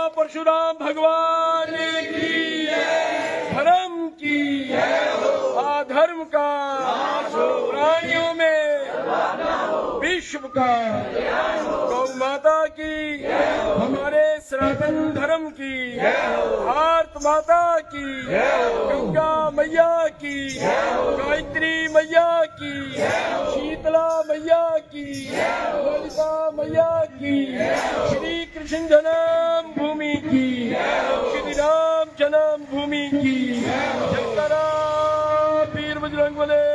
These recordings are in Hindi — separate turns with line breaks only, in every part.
परशुराम भगवान की धर्म की अधर्म का प्राणियों में विश्व का गौ माता की हमारे सनातन धर्म की भारत माता की गंगा मैया की गायत्री मैया की शीतला मैया की ललिता मैया की श्री कृष्ण जन्म भूमि की श्री राम जन्म भूमि की जयकारा वीर बजरंगबली।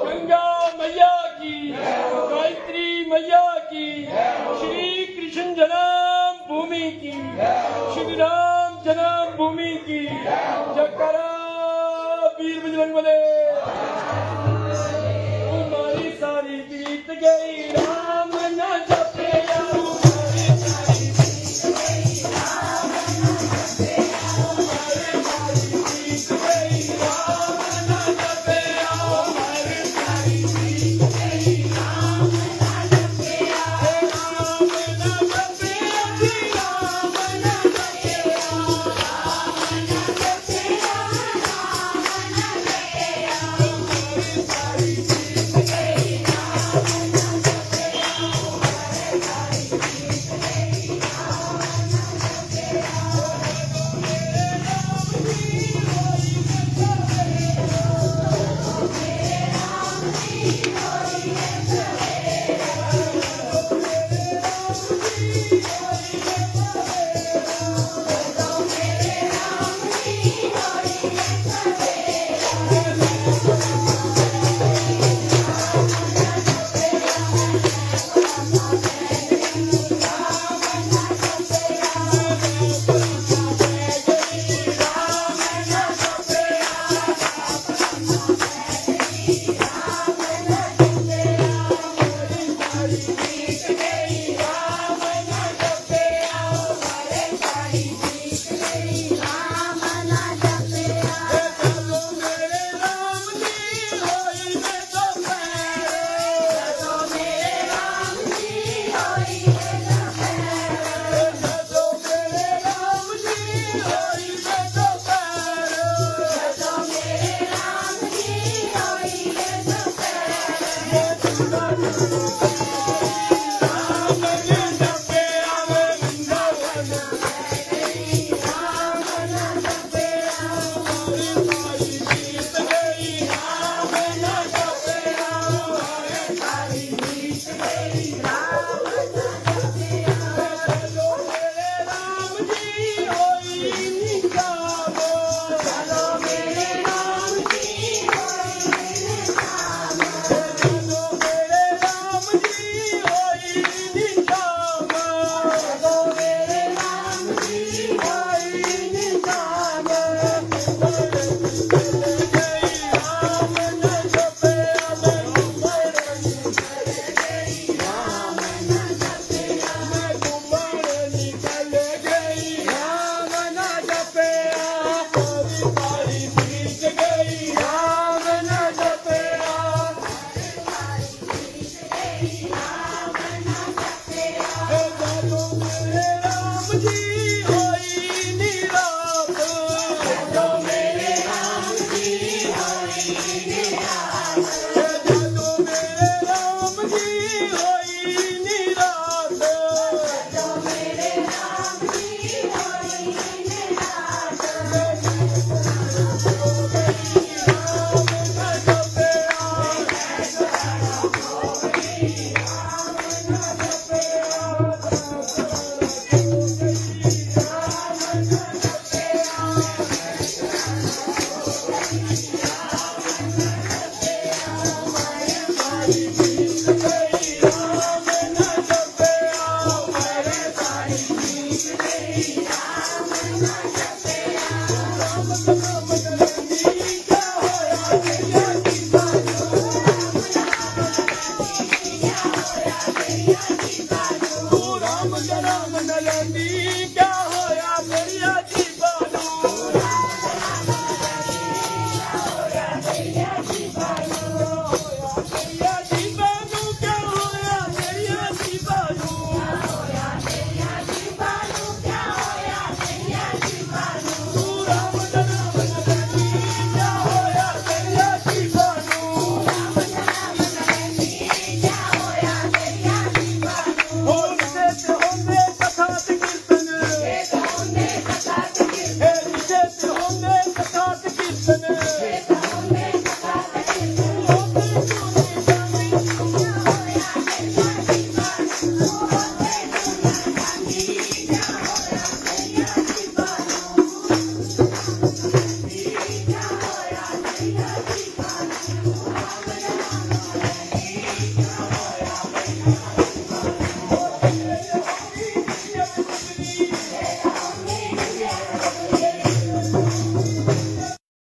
गंगा मैया की गायत्री मैया की श्री कृष्ण जन्म भूमि की श्री राम जन्म भूमि की जयकारा वीर बजरंगबली। हमारी सारी बीत गई राम न जपे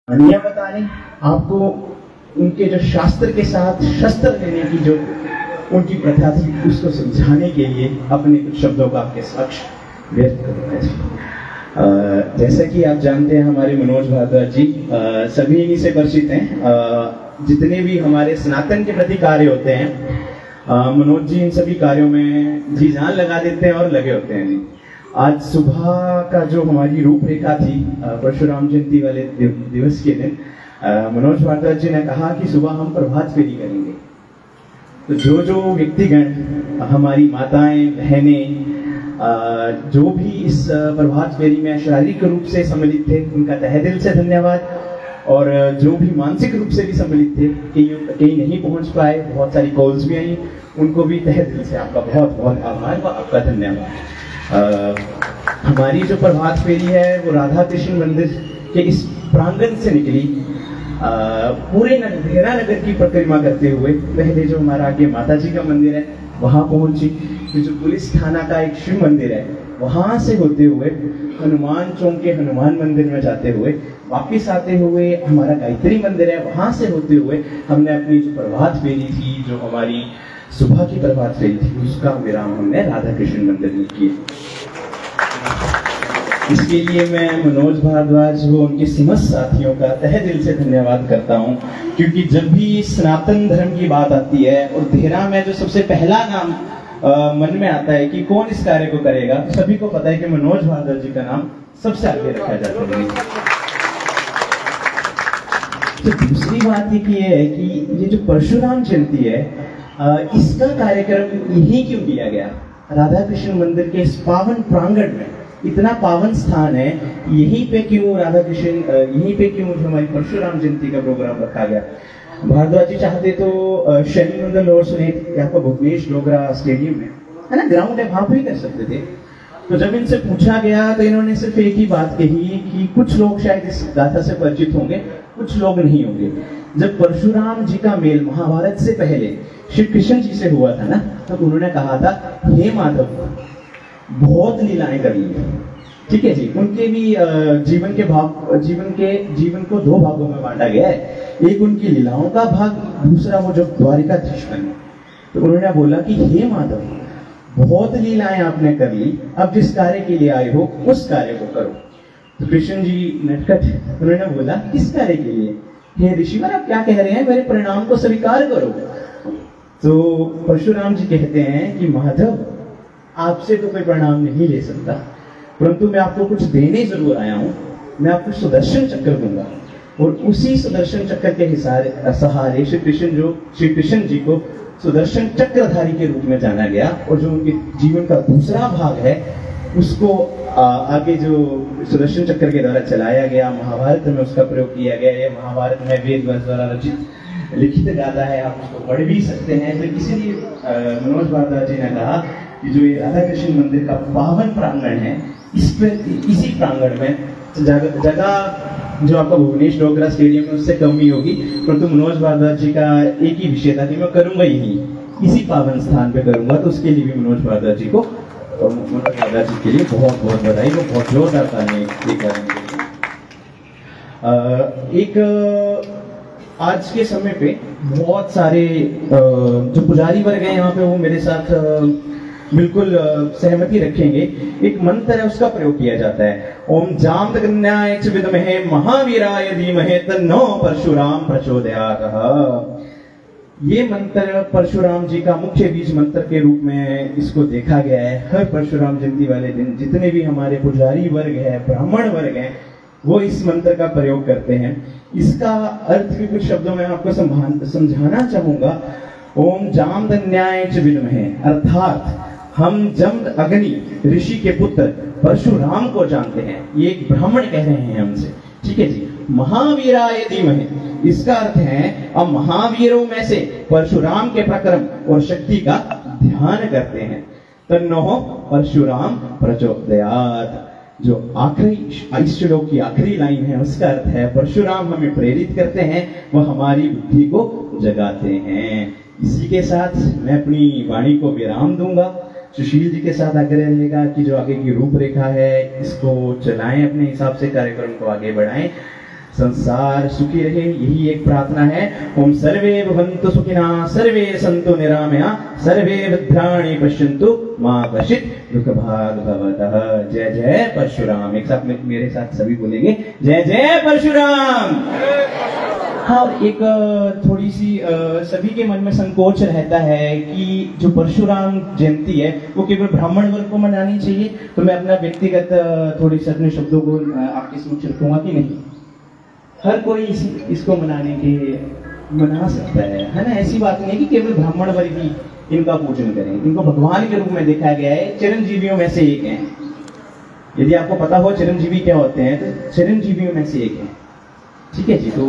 कहानियां बताने, आपको उनके जो शास्त्र के साथ शस्त्र लेने की जो उनकी प्रथा थी उसको समझाने के लिए अपने कुछ शब्दों का आपके समक्ष व्यक्त करूंगा जी। जैसा कि आप जानते हैं हमारे मनोज भारद्वाज जी सभी इन्हीं से परिचित हैं। जितने भी हमारे सनातन के प्रति कार्य होते हैं मनोज जी इन सभी कार्यों में जी जान लगा देते हैं और लगे होते हैं जी। आज सुबह का जो हमारी रूपरेखा थी परशुराम जयंती वाले दिवस के दिन मनोज भारद्वाज जी ने कहा कि सुबह हम प्रभात फेरी करेंगे। तो जो जो व्यक्तिगण हमारी माताएं बहनें जो भी इस प्रभात फेरी में शारीरिक रूप से सम्मिलित थे उनका तहे दिल से धन्यवाद, और जो भी मानसिक रूप से भी सम्मिलित थे कहीं नहीं पहुंच पाए, बहुत सारी कॉल्स भी आई, उनको भी तहे दिल से आपका बहुत बहुत आभार व आपका धन्यवाद। हमारी जो प्रभात फेरी है वो राधा कृष्ण मंदिर के इस प्रांगण से निकली, पूरे धेरा नगर की परिक्रमा करते हुए पहले जो हमारा आगे माता जी का मंदिर है वहां पहुंची, फिर जो पुलिस थाना का एक शिव मंदिर है वहां से होते हुए हनुमान चौक के हनुमान मंदिर में जाते हुए वापिस आते हुए हमारा गायत्री मंदिर है वहां से होते हुए हमने अपनी जो प्रभात फेरी थी, जो हमारी सुबह की प्रभात फेरी थी, उसका विराम हमने राधा कृष्ण मंदिर में किया। इसके लिए मैं मनोज भारद्वाज व उनके समस्त साथियों का तहे दिल से धन्यवाद करता हूं, क्योंकि जब भी सनातन धर्म की बात आती है और धेरा में जो सबसे पहला नाम मन में आता है कि कौन इस कार्य को करेगा, सभी को पता है कि मनोज भारद्वाज जी का नाम सबसे आगे रखा जाता है। तो दूसरी बात ये है कि ये जो परशुराम जयंती है इसका कार्यक्रम यही क्यों किया गया, राधा कृष्ण मंदिर के इस पावन प्रांगण में, इतना पावन स्थान है, यहीं पे क्यों राधा कृष्ण, यहीं पे क्यों हमारी परशुराम जयंती का प्रोग्राम रखा गया। भारद्वाज जी चाहते तो शनि मंदिर और सुनीत आपका भुवनेश डोगरा स्टेडियम में है ना, ग्राउंड है, वहां भी कर सकते थे। तो जब इनसे पूछा गया तो इन्होंने सिर्फ एक ही बात कही कि कुछ लोग शायद इस गाथा से परिचित होंगे, कुछ लोग नहीं होंगे। जब परशुराम जी का मेल महाभारत से पहले श्री कृष्ण जी से हुआ था ना, तो उन्होंने कहा था हे माधव बहुत लीलाएं कर ली, ठीक है जी। उनके भी जीवन को दो भागों में बांटा गया है, एक उनकी लीलाओं का भाग, दूसरा वो जो द्वारिकाधीश बने। तो उन्होंने बोला कि हे माधव बहुत लीलाएं आपने कर ली, अब जिस कार्य के लिए आए हो उस कार्य को करो। तो कृष्ण जी नटखट उन्होंने बोला किस कार्य के लिए, हे ऋषिवर आप क्या कह रहे हैं, मेरे परिणाम को स्वीकार करो। तो परशुराम जी कहते हैं कि माधव आपसे तो कोई परिणाम नहीं ले सकता, परंतु मैं आपको कुछ देने जरूर आया हूं, मैं आपको सुदर्शन चक्र दूंगा। और उसी सुदर्शन चक्र के सहारे श्री कृष्ण जी को सुदर्शन चक्रधारी के रूप में जाना गया, और जो उनके जीवन का दूसरा भाग है उसको आगे जो सुदर्शन चक्र के द्वारा चलाया गया, महाभारत में उसका प्रयोग किया गया। ये महाभारत में वेद व्यास द्वारा रचित लिखित गाथा है, आप उसको पढ़ भी सकते हैं। तो इसीलिए मनोज भारद्वाज जी ने कहा कि जो ये राधा कृष्ण मंदिर का पावन प्रांगण है, इसी प्रांगण में जगह जो आपका भुवनेश डोगरा स्टेडियम में उससे कम ही होगी, परंतु मनोज भारद्वाज जी का एक ही विषय था कि मैं करूंगा यही, इसी पावन स्थान पे करूंगा। तो उसके लिए भी मनोज भारद्वाज जी को, मनोज भारद्वाज जी के लिए बहुत बहुत बधाई, वो बहुत जोरदार तालियां एक आज के समय पे बहुत सारे जो पुजारी वर्ग हैं यहाँ पे, वो मेरे साथ बिल्कुल सहमति रखेंगे। एक मंत्र है उसका प्रयोग किया जाता है, ओम जामदग्न्याय च विद्महे महावीराय धीमहि तन्नो परशुराम प्रचोदयात्। ये मंत्र परशुराम जी का मुख्य बीज मंत्र के रूप में इसको देखा गया है। हर परशुराम जयंती वाले दिन जितने भी हमारे पुजारी वर्ग है, ब्राह्मण वर्ग है, वो इस मंत्र का प्रयोग करते हैं। इसका अर्थ भी कुछ शब्दों में आपको समझाना चाहूंगा। ओम जामदग्न्याय च विद्महे, अर्थात हम जमद अग्नि ऋषि के पुत्र परशुराम को जानते हैं, ये एक ब्राह्मण कह रहे हैं हमसे, ठीक है जी। महावीराय धीमहि, इसका अर्थ है अब महावीरों में से परशुराम के पराक्रम और शक्ति का ध्यान करते हैं। तन्नो परशुराम प्रचोदयात्, जो आखिरी इस श्लोक की आखिरी लाइन है उसका अर्थ है परशुराम हमें प्रेरित करते हैं, वह हमारी बुद्धि को जगाते हैं। इसी के साथ मैं अपनी वाणी को विराम दूंगा। सुशील जी के साथ आग्रह रहेगा कि जो आगे की रूपरेखा है इसको चलाएं, अपने हिसाब से कार्यक्रम को आगे बढ़ाएं। संसार सुखी रहे, यही एक प्रार्थना है। ओम सर्वे भवन्तु सुखिनः, सर्वे सन्तु निरामया, सर्वे भद्राणि पश्यन्तु मा कश्चित् दुःखभाग् भवतः। जय जय परशुराम। एक साथ मेरे साथ सभी बोलेंगे जय जय परशुराम। हाँ, और एक थोड़ी सी सभी के मन में संकोच रहता है कि जो परशुराम जयंती है वो केवल ब्राह्मण वर्ग को मनानी चाहिए। तो मैं अपना व्यक्तिगत थोड़ी सी अपने शब्दों को आपके समक्ष रखूंगा कि नहीं, हर कोई इसको मना सकता है ना। ऐसी बात नहीं है कि केवल ब्राह्मण वर्ग ही इनका पूजन करें। इनको भगवान के रूप में देखा गया है, चिरंजीवियों में से एक है। यदि आपको पता हो चिरंजीवी क्या होते हैं तो चिरंजीवियों में से एक है, ठीक है जी। तो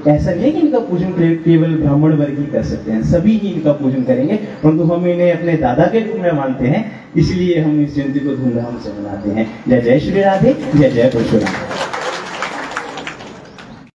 ऐसा नहीं है कि इनका पूजन केवल ब्राह्मण वर्ग ही कर सकते हैं, सभी ही इनका पूजन करेंगे, परंतु हम इन्हें अपने दादा के रूप में मानते हैं, इसलिए हम इस जयंती को धूमधाम से मनाते हैं। जय जय श्री राधे, जय जय परशुराम।